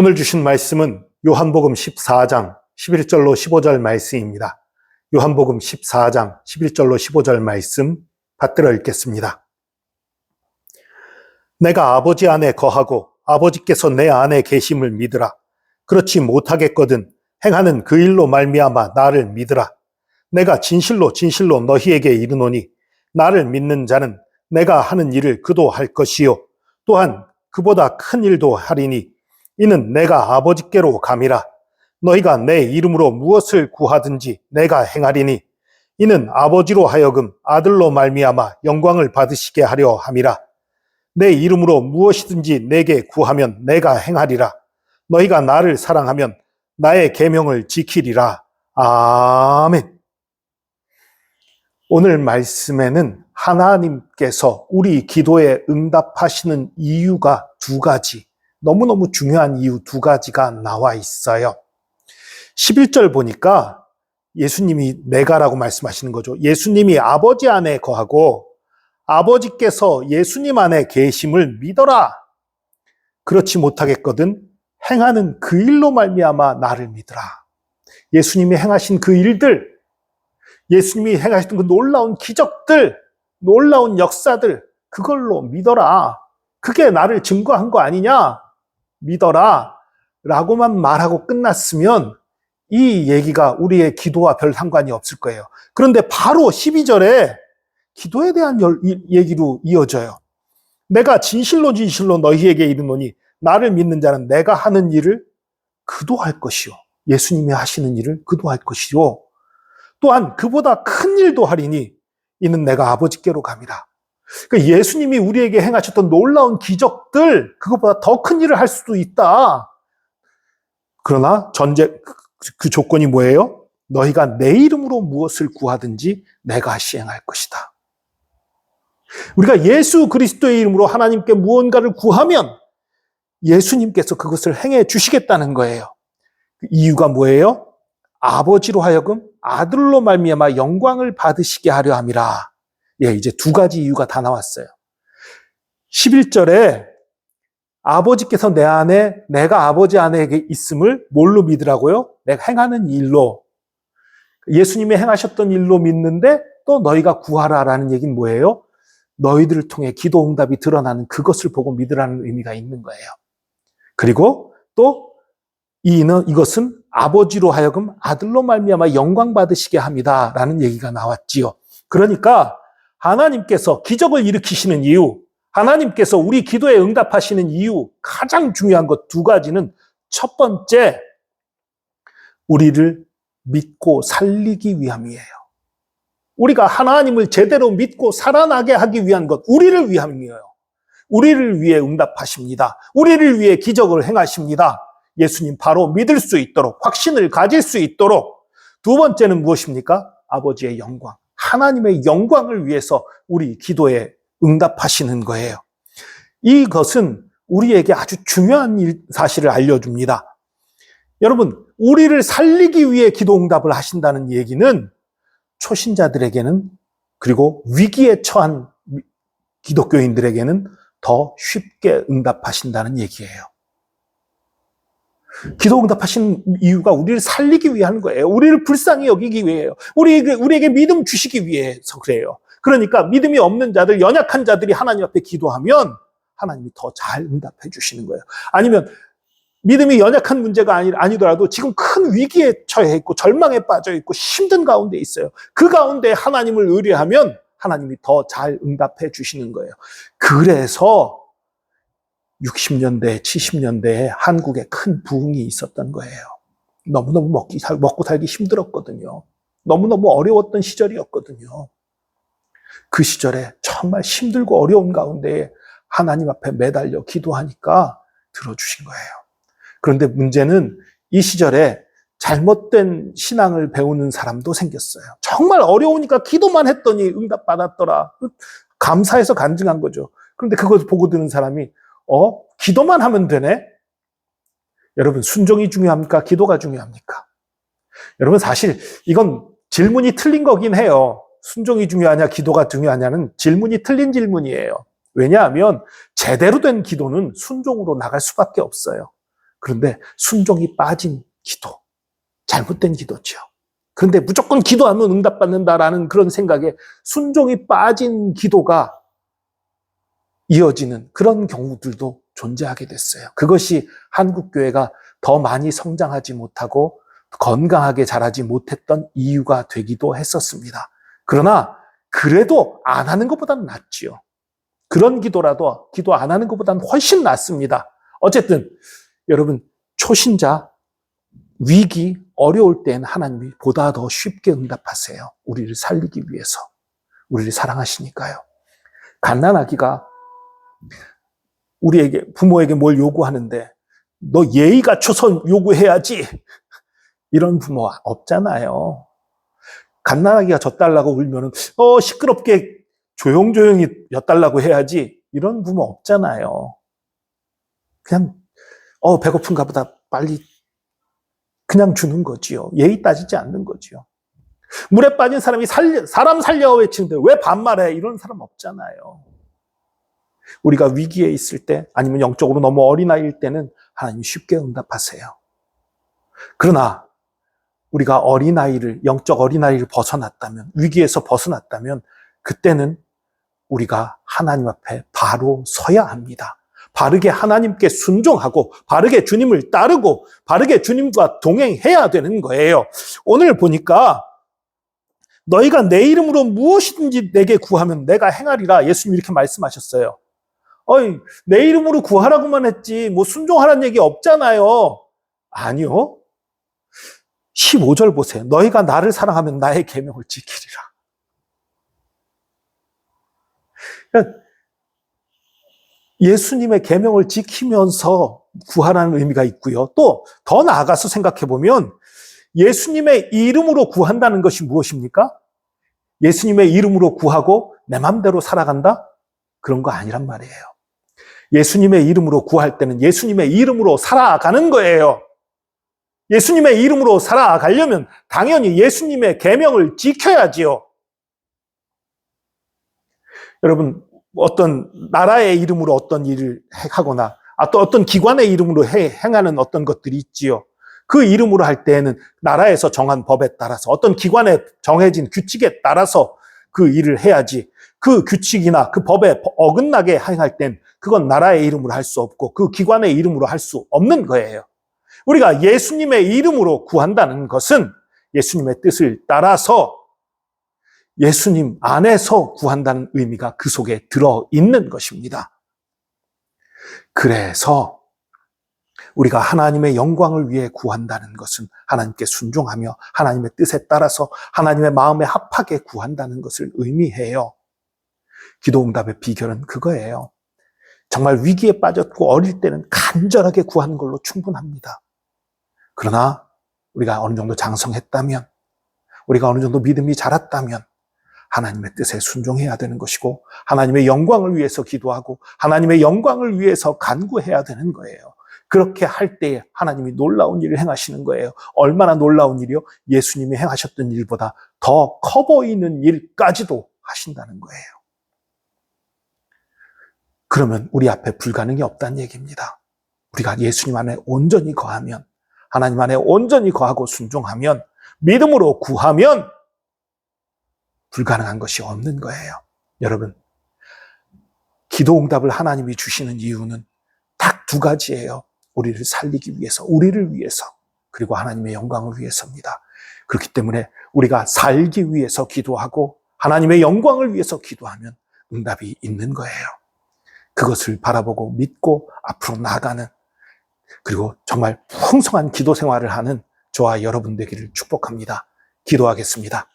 오늘 주신 말씀은 요한복음 14장 11절로 15절 말씀입니다. 요한복음 14장 11절로 15절 말씀 받들어 읽겠습니다. 내가 아버지 안에 거하고 아버지께서 내 안에 계심을 믿으라. 그렇지 못하겠거든 행하는 그 일로 말미암아 나를 믿으라. 내가 진실로 진실로 너희에게 이르노니 나를 믿는 자는 내가 하는 일을 그도 할 것이요 또한 그보다 큰 일도 하리니 이는 내가 아버지께로 감이라. 너희가 내 이름으로 무엇을 구하든지 내가 행하리니 이는 아버지로 하여금 아들로 말미암아 영광을 받으시게 하려 함이라. 내 이름으로 무엇이든지 내게 구하면 내가 행하리라. 너희가 나를 사랑하면 나의 계명을 지키리라. 아멘. 오늘 말씀에는 하나님께서 우리 기도에 응답하시는 이유가 두 가지, 너무너무 중요한 이유 두 가지가 나와 있어요. 11절 보니까 예수님이 내가라고 말씀하시는 거죠. 예수님이 아버지 안에 거하고 아버지께서 예수님 안에 계심을 믿어라. 그렇지 못하겠거든 행하는 그 일로 말미암아 나를 믿으라. 예수님이 행하신 그 일들, 예수님이 행하셨던 그 놀라운 기적들, 놀라운 역사들, 그걸로 믿어라. 그게 나를 증거한 거 아니냐? 믿어라. 라고만 말하고 끝났으면 이 얘기가 우리의 기도와 별 상관이 없을 거예요. 그런데 바로 12절에 기도에 대한 얘기로 이어져요. 내가 진실로 진실로 너희에게 이르노니 나를 믿는 자는 내가 하는 일을 그도 할 것이요. 예수님이 하시는 일을 그도 할 것이요. 또한 그보다 큰 일도 하리니 이는 내가 아버지께로 감이라. 그러니까 예수님이 우리에게 행하셨던 놀라운 기적들, 그것보다 더 큰 일을 할 수도 있다. 그러나 그 조건이 뭐예요? 너희가 내 이름으로 무엇을 구하든지 내가 시행할 것이다. 우리가 예수 그리스도의 이름으로 하나님께 무언가를 구하면 예수님께서 그것을 행해 주시겠다는 거예요. 이유가 뭐예요? 아버지로 하여금 아들로 말미암아 영광을 받으시게 하려 함이라. 예, 이제 두 가지 이유가 다 나왔어요. 11절에 아버지께서 내 안에, 내가 아버지 안에 있음을 뭘로 믿으라고요? 내가 행하는 일로. 예수님이 행하셨던 일로 믿는데 또 너희가 구하라라는 얘기는 뭐예요? 너희들을 통해 기도 응답이 드러나는 그것을 보고 믿으라는 의미가 있는 거예요. 그리고 또 이것은 아버지로 하여금 아들로 말미암아 영광 받으시게 합니다라는 얘기가 나왔지요. 그러니까 하나님께서 기적을 일으키시는 이유, 하나님께서 우리 기도에 응답하시는 이유, 가장 중요한 것 두 가지는 첫 번째, 우리를 믿고 살리기 위함이에요. 우리가 하나님을 제대로 믿고 살아나게 하기 위한 것, 우리를 위함이에요. 우리를 위해 응답하십니다. 우리를 위해 기적을 행하십니다. 예수님 바로 믿을 수 있도록, 확신을 가질 수 있도록. 두 번째는 무엇입니까? 아버지의 영광. 하나님의 영광을 위해서 우리 기도에 응답하시는 거예요. 이것은 우리에게 아주 중요한 사실을 알려줍니다. 여러분, 우리를 살리기 위해 기도 응답을 하신다는 얘기는 초신자들에게는, 그리고 위기에 처한 기독교인들에게는 더 쉽게 응답하신다는 얘기예요. 기도 응답하신 이유가 우리를 살리기 위한 거예요. 우리를 불쌍히 여기기 위해요. 우리에게 믿음 주시기 위해서 그래요. 그러니까 믿음이 없는 자들, 연약한 자들이 하나님 앞에 기도하면 하나님이 더 잘 응답해 주시는 거예요. 아니면 믿음이 연약한 문제가 아니더라도 지금 큰 위기에 처해 있고 절망에 빠져 있고 힘든 가운데 있어요. 그 가운데 하나님을 의뢰하면 하나님이 더 잘 응답해 주시는 거예요. 그래서 60년대, 70년대에 한국에 큰 부흥이 있었던 거예요. 너무너무 먹고 살기 힘들었거든요. 너무너무 어려웠던 시절이었거든요. 그 시절에 정말 힘들고 어려운 가운데 하나님 앞에 매달려 기도하니까 들어주신 거예요. 그런데 문제는 이 시절에 잘못된 신앙을 배우는 사람도 생겼어요. 정말 어려우니까 기도만 했더니 응답받았더라. 감사해서 간증한 거죠. 그런데 그걸 보고 드는 사람이 기도만 하면 되네? 여러분, 순종이 중요합니까? 기도가 중요합니까? 여러분, 사실 이건 질문이 틀린 거긴 해요. 순종이 중요하냐, 기도가 중요하냐는 질문이 틀린 질문이에요. 왜냐하면 제대로 된 기도는 순종으로 나갈 수밖에 없어요. 그런데 순종이 빠진 기도, 잘못된 기도죠. 그런데 무조건 기도하면 응답받는다라는 그런 생각에 순종이 빠진 기도가 이어지는 그런 경우들도 존재하게 됐어요. 그것이 한국교회가 더 많이 성장하지 못하고 건강하게 자라지 못했던 이유가 되기도 했었습니다. 그러나 그래도 안 하는 것보다는 낫지요. 그런 기도라도 기도 안 하는 것보다는 훨씬 낫습니다. 어쨌든 여러분, 초신자, 위기, 어려울 땐 하나님이 보다 더 쉽게 응답하세요. 우리를 살리기 위해서. 우리를 사랑하시니까요. 갓난아기가 우리에게, 부모에게 뭘 요구하는데 너 예의 갖춰서 요구해야지, 이런 부모 없잖아요. 갓난아기가 젖달라고 울면은 시끄럽게 조용조용히 엿달라고 해야지, 이런 부모 없잖아요. 그냥 배고픈가 보다, 빨리 그냥 주는 거지요. 예의 따지지 않는 거지요. 물에 빠진 사람이 사람 살려 외치는데 왜 반말해, 이런 사람 없잖아요. 우리가 위기에 있을 때, 아니면 영적으로 너무 어린아이일 때는 하나님이 쉽게 응답하세요. 그러나 우리가 영적 어린아이를 벗어났다면, 위기에서 벗어났다면, 그때는 우리가 하나님 앞에 바로 서야 합니다. 바르게 하나님께 순종하고, 바르게 주님을 따르고, 바르게 주님과 동행해야 되는 거예요. 오늘 보니까 너희가 내 이름으로 무엇이든지 내게 구하면 내가 행하리라, 예수님 이렇게 말씀하셨어요. 내 이름으로 구하라고만 했지 뭐 순종하라는 얘기 없잖아요. 아니요. 15절 보세요. 너희가 나를 사랑하면 나의 계명을 지키리라. 그러니까 예수님의 계명을 지키면서 구하라는 의미가 있고요. 또 더 나아가서 생각해 보면 예수님의 이름으로 구한다는 것이 무엇입니까? 예수님의 이름으로 구하고 내 마음대로 살아간다? 그런 거 아니란 말이에요. 예수님의 이름으로 구할 때는 예수님의 이름으로 살아가는 거예요. 예수님의 이름으로 살아가려면 당연히 예수님의 계명을 지켜야지요. 여러분, 어떤 나라의 이름으로 어떤 일을 하거나 또 어떤 기관의 이름으로 행하는 어떤 것들이 있지요. 그 이름으로 할 때에는 나라에서 정한 법에 따라서, 어떤 기관에 정해진 규칙에 따라서 그 일을 해야지, 그 규칙이나 그 법에 어긋나게 행할 땐 그건 나라의 이름으로 할 수 없고 그 기관의 이름으로 할 수 없는 거예요. 우리가 예수님의 이름으로 구한다는 것은 예수님의 뜻을 따라서 예수님 안에서 구한다는 의미가 그 속에 들어있는 것입니다. 그래서 우리가 하나님의 영광을 위해 구한다는 것은 하나님께 순종하며 하나님의 뜻에 따라서 하나님의 마음에 합하게 구한다는 것을 의미해요. 기도 응답의 비결은 그거예요. 정말 위기에 빠졌고 어릴 때는 간절하게 구하는 걸로 충분합니다. 그러나 우리가 어느 정도 장성했다면, 우리가 어느 정도 믿음이 자랐다면 하나님의 뜻에 순종해야 되는 것이고, 하나님의 영광을 위해서 기도하고 하나님의 영광을 위해서 간구해야 되는 거예요. 그렇게 할 때에 하나님이 놀라운 일을 행하시는 거예요. 얼마나 놀라운 일이요? 예수님이 행하셨던 일보다 더 커 보이는 일까지도 하신다는 거예요. 그러면 우리 앞에 불가능이 없다는 얘기입니다. 우리가 예수님 안에 온전히 거하면, 하나님 안에 온전히 거하고 순종하면, 믿음으로 구하면 불가능한 것이 없는 거예요. 여러분, 기도 응답을 하나님이 주시는 이유는 딱 두 가지예요. 우리를 살리기 위해서, 우리를 위해서, 그리고 하나님의 영광을 위해서입니다. 그렇기 때문에 우리가 살기 위해서 기도하고 하나님의 영광을 위해서 기도하면 응답이 있는 거예요. 그것을 바라보고 믿고 앞으로 나아가는, 그리고 정말 풍성한 기도 생활을 하는 저와 여러분 되기를 축복합니다. 기도하겠습니다.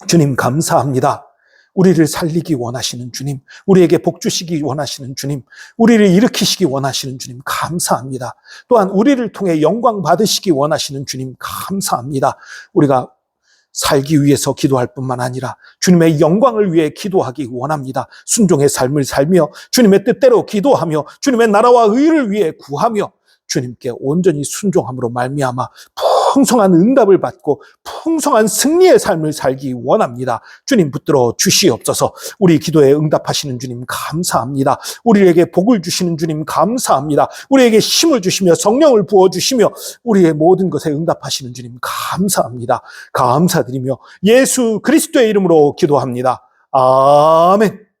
주님, 감사합니다. 우리를 살리기 원하시는 주님, 우리에게 복 주시기 원하시는 주님, 우리를 일으키시기 원하시는 주님, 감사합니다. 또한 우리를 통해 영광 받으시기 원하시는 주님, 감사합니다. 우리가 살기 위해서 기도할 뿐만 아니라 주님의 영광을 위해 기도하기 원합니다. 순종의 삶을 살며 주님의 뜻대로 기도하며 주님의 나라와 의를 위해 구하며 주님께 온전히 순종함으로 말미암아 풍성한 응답을 받고 풍성한 승리의 삶을 살기 원합니다. 주님 붙들어 주시옵소서. 우리 기도에 응답하시는 주님 감사합니다. 우리에게 복을 주시는 주님 감사합니다. 우리에게 힘을 주시며 성령을 부어주시며 우리의 모든 것에 응답하시는 주님 감사합니다. 감사드리며 예수 그리스도의 이름으로 기도합니다. 아멘.